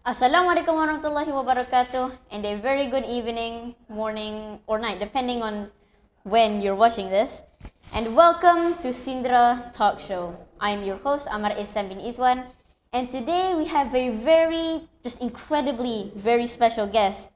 Assalamualaikum warahmatullahi wabarakatuh, and a very good evening, morning, or night, depending on when you're watching this. And welcome to Sindra Talk Show. I'm your host, Ahmad bin Izwan, and today we have a just incredibly, very special guest.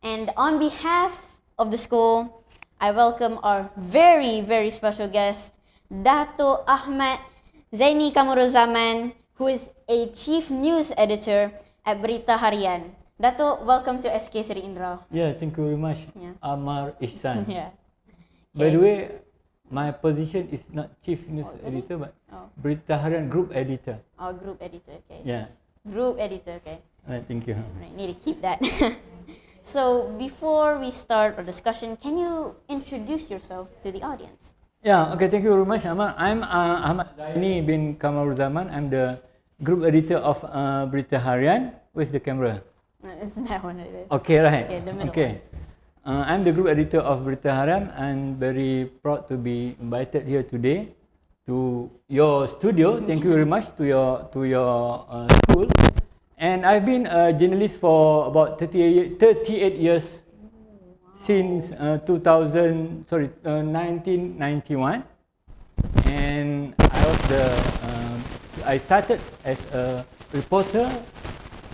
And on behalf of the school, I welcome our very, very special guest, Datuk Ahmad Zaini Kamaruzzaman, who is a chief news editor at Berita Harian. Datuk, welcome to SK Seri Indra. Yeah, thank you very much, Amar Ihsan. Yeah. By the way, my position is not chief news editor, but Berita Harian group editor. Oh, group editor, okay. Yeah. Group editor, okay. Right, thank you. Right, need to keep that. So, before we start our discussion, can you introduce yourself to the audience? Yeah, okay, thank you very much, Ahmad. I'm Ahmad Zaini bin Kamaruzzaman. I'm the group editor of Berita Harian. Where's the camera? It's that one. Okay, right. Okay, the middle one. I'm the group editor of Berita Harian. I'm very proud to be invited here today to your studio. Thank you very much to your school. And I've been a journalist for about 38 years. Since 1991, and I started as a reporter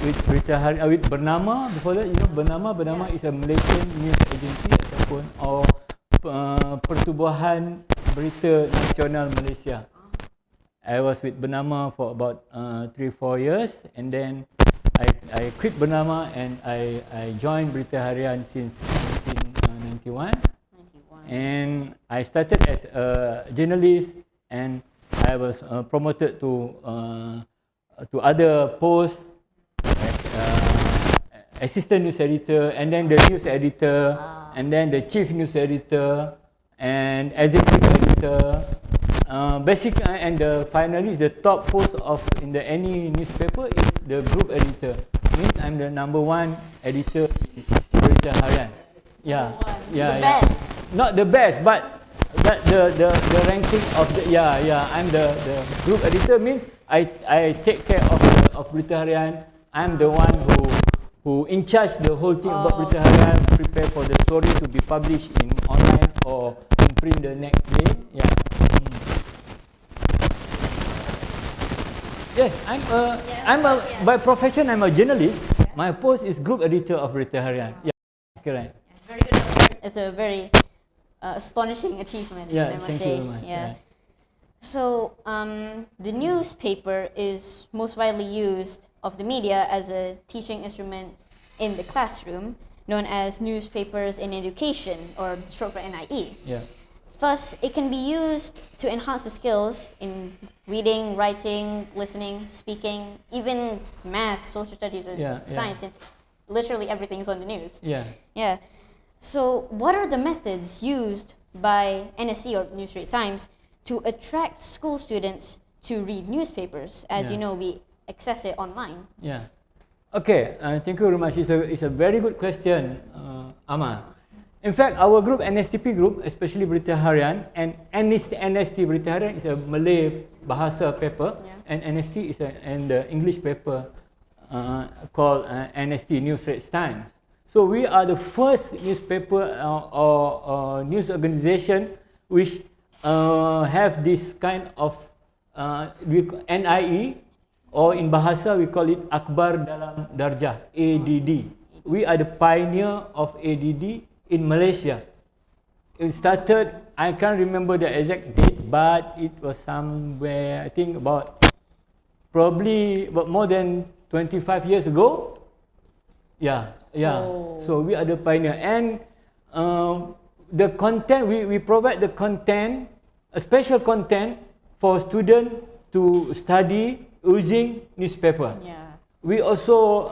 with Berita Harian with Bernama. Before that, you know Bernama is a Malaysian news agency ataupun Pertubuhan Berita Nasional Malaysia. I was with Bernama for about 3-4 years, and then I quit Bernama and I joined Berita Harian since 1991. And I started as a journalist, and I was promoted to other posts as assistant news editor, and then the news editor, and then the chief news editor, and executive editor. Basically, and finally, the top post in any newspaper is the group editor. Means I'm the #1 editor in Berita Harian. Yeah. Best. Not the best, but the ranking of the I'm the group editor. Means I take care of Berita Harian. I'm the one who in charge the whole thing about Berita Harian, prepare for the story to be published in online or in print the next day. Yeah. Yes, by profession I'm a journalist. My post is group editor of Berita Harian. Yeah, correct. Very good. It's a very astonishing achievement. Yeah, I must thank say. you very much. Yeah. So the newspaper is most widely used of the media as a teaching instrument in the classroom, known as newspapers in education, or short for NIE. Yeah. Thus, it can be used to enhance the skills in reading, writing, listening, speaking, even math, social studies, or science, since literally everything is on the news. Yeah. Yeah. So, what are the methods used by NSC or New Straits Times to attract school students to read newspapers? As you know, we access it online. Yeah. Okay. Thank you very much. It's a very good question, Ahmad. In fact, our group, NSTP group, especially Berita Harian, and NST Berita Harian is a Malay bahasa paper, and NST is the English paper called NST New Straits Times. So we are the first newspaper or news organisation which have this kind of NIE, or in bahasa we call it Akhbar Dalam Darjah, ADD. We are the pioneer of ADD in Malaysia. It started, I can't remember the exact date, but it was somewhere, I think probably more than 25 years ago. Yeah. Oh. So we are the pioneer, and the content we provide the content, a special content for students to study using newspaper. Yeah. We also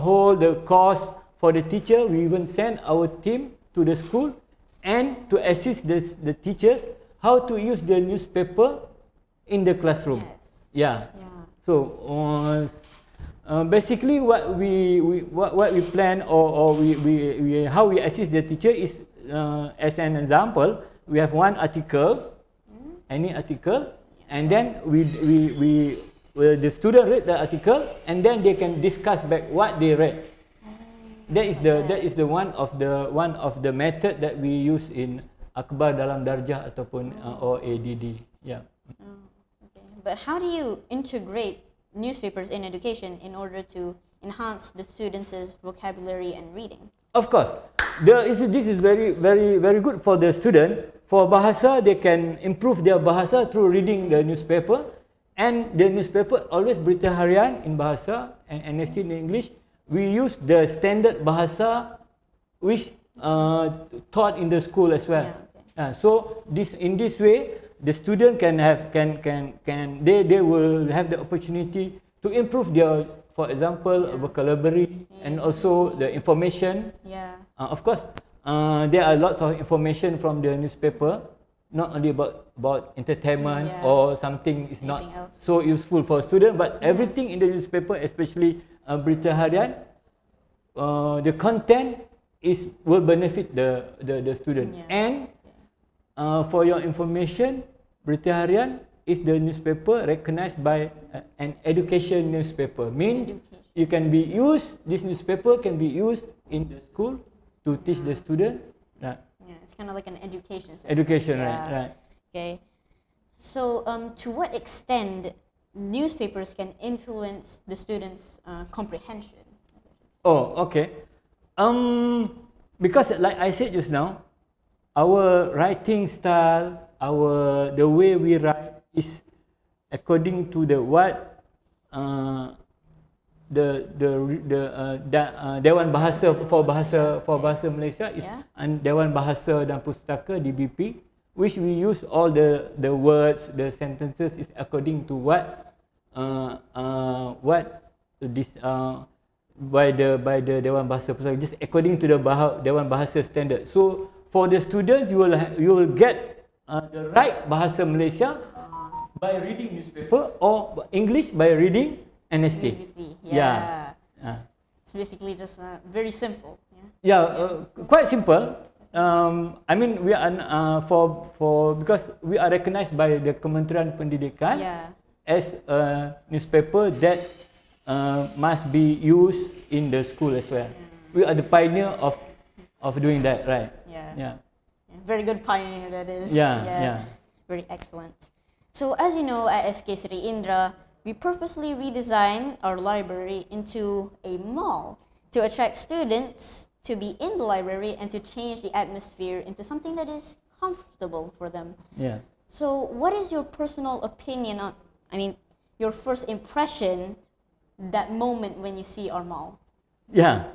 hold the course for the teacher. We even send our team to the school and to assist the teachers how to use the newspaper in the classroom. Yes. Yeah. So basically, what we plan or we how we assist the teacher is, as an example, we have one article, any article, and then we the student read the article and then they can discuss back what they read. That is the one of the method that we use in akhbar dalam darjah ataupun or ADD. Yeah. Okay. But how do you integrate newspapers in education in order to enhance the students' vocabulary and reading? Of course, this is very good for the student. For bahasa, they can improve their bahasa through reading the newspaper, and the newspaper always Berita Harian in bahasa and NST in English. We use the standard bahasa which taught in the school as well. Yeah, okay. So in this way, the student they will have the opportunity to improve their, for example, vocabulary and also the information. Yeah. Of course, there are lots of information from the newspaper, not only about entertainment or something is not so useful for student, but everything in the newspaper, especially Berita Harian, the content will benefit the student. And for your information, Berita Harian is the newspaper recognized by an education newspaper. Means you can be used. This newspaper can be used in the school to teach the student. Right. Yeah, it's kind of like an education system. Education, right. Okay. So, to what extent newspapers can influence the students' comprehension? Oh, okay. Because like I said just now, our writing style, the way we write is according to Dewan Bahasa for bahasa Malaysia is Dewan Bahasa dan Pustaka DBP, which we use all the words, the sentences is according to what this by the Dewan Bahasa Pustaka, just according to the Dewan Bahasa standard. So for the students, you will get the right bahasa Malaysia by reading newspaper, or English by reading NST. Yeah. It's basically just very simple. Quite simple. I mean, we are because we are recognized by the Kementerian Pendidikan as a newspaper that must be used in the school as well. We are the pioneer of doing that, right? Yeah. Very good pioneer that is. Yeah. Very excellent. So as you know, at SK Sri Indra, we purposely redesigned our library into a mall to attract students to be in the library and to change the atmosphere into something that is comfortable for them. Yeah. So what is your personal opinion on, your first impression that moment when you see our mall? Yeah.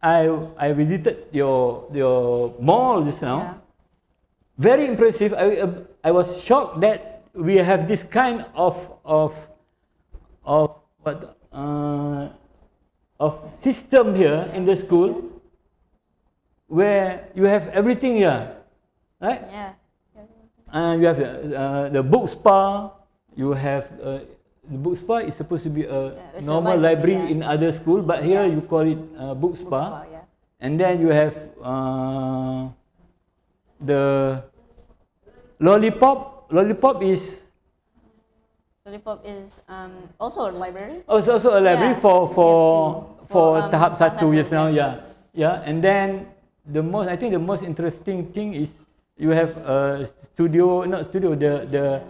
I visited your mall just now. Very impressive. I was shocked that we have this kind of system here in the school, where you have everything here, right? Yeah. And you have the book spa. You have the book spa is supposed to be a normal library in other school, but here you call it book spa. And then you have the lollipop. Lollipop is also a library. Oh, it's also a library for tahap 1 just now. Yeah. And then I think the most interesting thing is you have a studio, not studio, the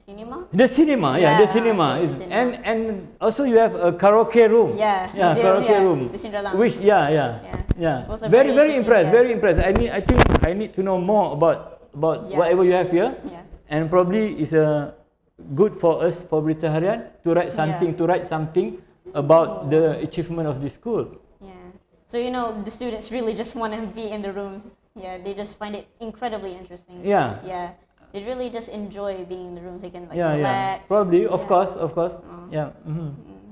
cinema. The cinema, the cinema. And also you have a karaoke room. Karaoke room. Which very impressed. Very impressed. I need to know more about whatever you have here. And probably it's good for us, for Berita Harian, to write something about the achievement of this school. So the students really just want to be in the rooms. They just find it incredibly interesting. They really just enjoy being in the rooms. They can relax. Probably, of course.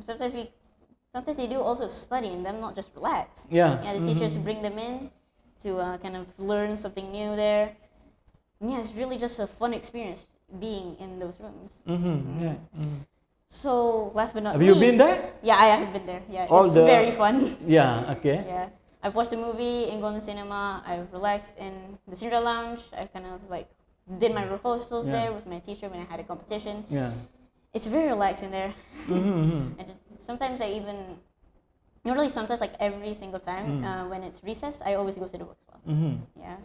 Sometimes they do also study in them, not just relax. The teachers bring them in to kind of learn something new there. It's really just a fun experience being in those rooms. So last but not least, have you been there? I have been there. It's very fun. Okay. I've watched a movie in Golden Cinema. I've relaxed in the Sindra Lounge. I've kind of did my rehearsals Yeah. there with my teacher when I had a competition. Yeah. It's very relaxing there. Mm-hmm. And sometimes I even, not really sometimes, like every single time when it's recess, I always go to the book as well. Mm-hmm. Yeah.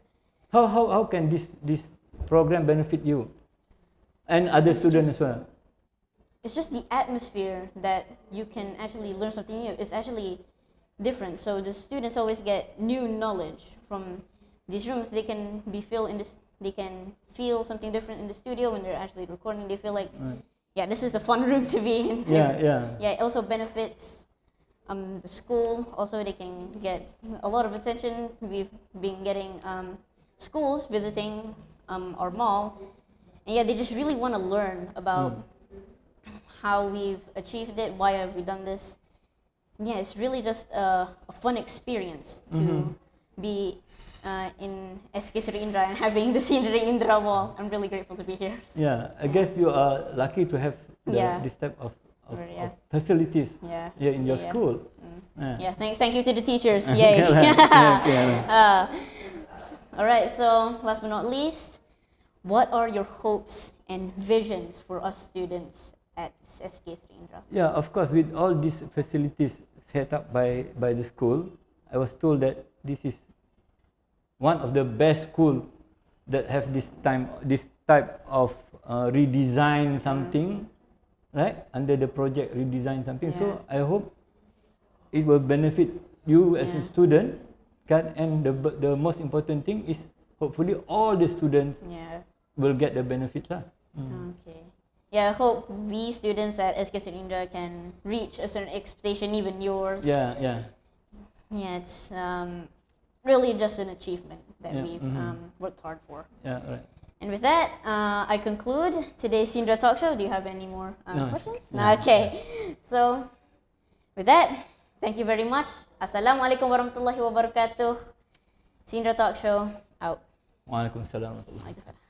How can this program benefit you and other students as well? It's just the atmosphere that you can actually learn something new. It's actually different. So the students always get new knowledge from these rooms. They can be feel in this. They can feel something different in the studio when they're actually recording. They feel like, yeah, this is a fun room to be in. Yeah. Yeah, it also benefits the school. Also, they can get a lot of attention. We've been getting schools visiting our mall, and yeah, they just really want to learn about how we've achieved it. Why have we done this? Yeah, it's really just a fun experience to be in SK Sri Indra and having the Sindra Indra wall. I'm really grateful to be here. Yeah, I guess you are lucky to have this type of facilities here in your school. Yeah, thank you to the teachers. Yay. All right, so last but not least, what are your hopes and visions for us students at SK Sri Indra? Yeah, of course, with all these facilities set up by the school, I was told that this is one of the best school that have this type of redesign something, right? Under the project redesign something. Yeah. So I hope it will benefit you as a student, and the most important thing is hopefully all the students will get the benefits lah. Okay. Yeah, I hope we students at SK Sri Indra can reach a certain expectation, even yours. Yeah. Yeah, it's really just an achievement that we've worked hard for. Yeah, right. And with that, I conclude today's Sindra Talk Show. Do you have any more questions? No. Okay. So, with that, thank you very much. Assalamualaikum warahmatullahi wabarakatuh. Sindra Talk Show out. Waalaikumsalam warahmatullahi wabarakatuh. Waalaikumsalam.